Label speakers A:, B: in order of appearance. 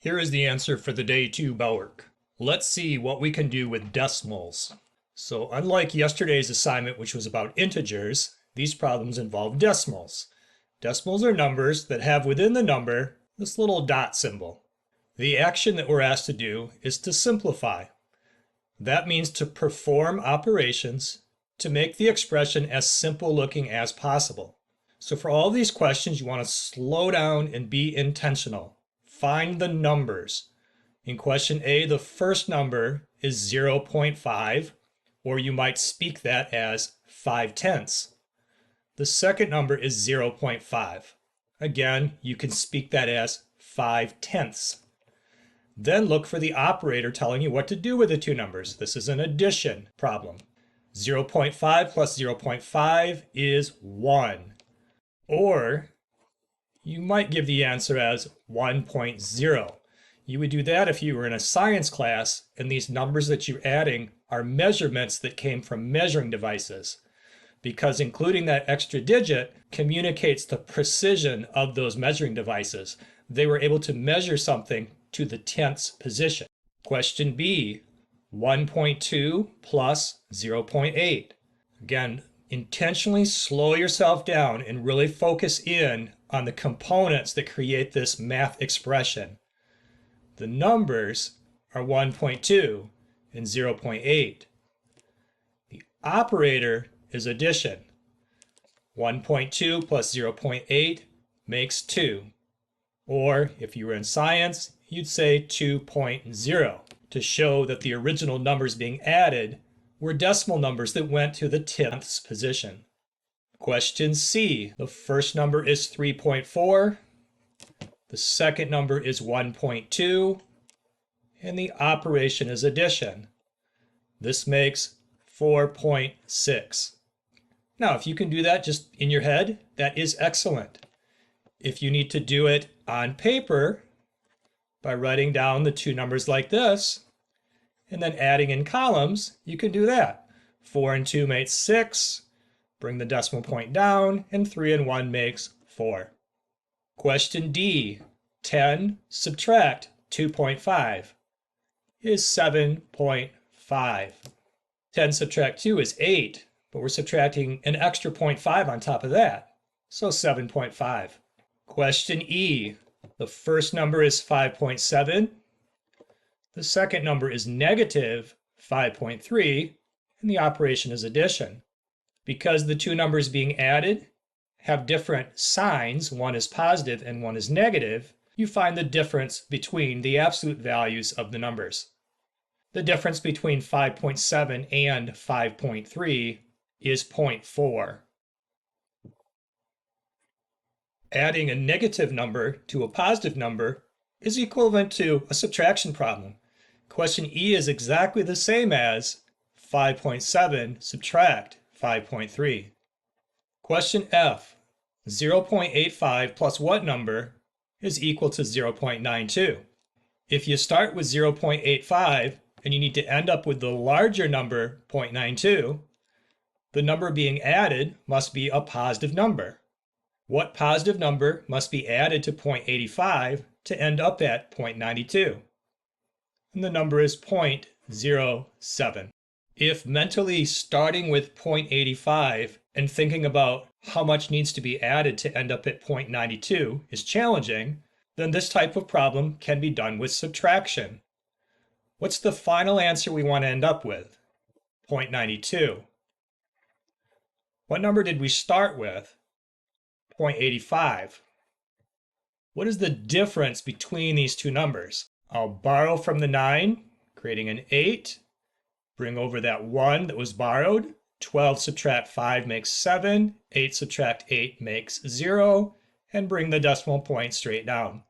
A: Here is the answer for the day 2 BELWORK. Let's see what we can do with decimals. So unlike yesterday's assignment, which was about integers, these problems involve decimals. Decimals are numbers that have within the number this little dot symbol. The action that we're asked to do is to simplify. That means to perform operations to make the expression as simple looking as possible. So for all these questions, you want to slow down and be intentional. Find the numbers. In question A, the first number is 0.5, or you might speak that as 5/10. The second number is 0.5. Again, you can speak that as 5/10. Then look for the operator telling you what to do with the two numbers. This is an addition problem. 0.5 plus 0.5 is 1. Or you might give the answer as 1.0. You would do that if you were in a science class and these numbers that you're adding are measurements that came from measuring devices, because including that extra digit communicates the precision of those measuring devices. They were able to measure something to the 10th position. Question B, 1.2 plus 0.8. Again, intentionally slow yourself down and really focus in on the components that create this math expression. The numbers are 1.2 and 0.8. The operator is addition. 1.2 plus 0.8 makes 2. Or if you were in science, you'd say 2.0 to show that the original numbers being added were decimal numbers that went to the 10th position. Question C, the first number is 3.4, the second number is 1.2, and the operation is addition. This makes 4.6. Now, if you can do that just in your head, that is excellent. If you need to do it on paper by writing down the two numbers like this, and then adding in columns, you can do that. 4 and 2 makes 6. Bring the decimal point down, and 3 and 1 makes 4. Question D, 10 subtract 2.5 is 7.5. 10 subtract 2 is 8, but we're subtracting an extra 0.5 on top of that, so 7.5. Question E, the first number is 5.7. The second number is negative 5.3, and the operation is addition. Because the two numbers being added have different signs, one is positive and one is negative, you find the difference between the absolute values of the numbers. The difference between 5.7 and 5.3 is 0.4. Adding a negative number to a positive number is equivalent to a subtraction problem. Question E is exactly the same as 5.7 subtract 5.3. Question F, 0.85 plus what number is equal to 0.92? If you start with 0.85 and you need to end up with the larger number 0.92, the number being added must be a positive number. What positive number must be added to 0.85 to end up at 0.92? And the number is 0.07. If mentally starting with 0.85 and thinking about how much needs to be added to end up at 0.92 is challenging, then this type of problem can be done with subtraction. What's the final answer we want to end up with? 0.92. What number did we start with? 0.85. What is the difference between these two numbers? I'll borrow from the 9, creating an 8. Bring over that 1 that was borrowed. 12 subtract 5 makes 7. 8 subtract 8 makes 0. And bring the decimal point straight down.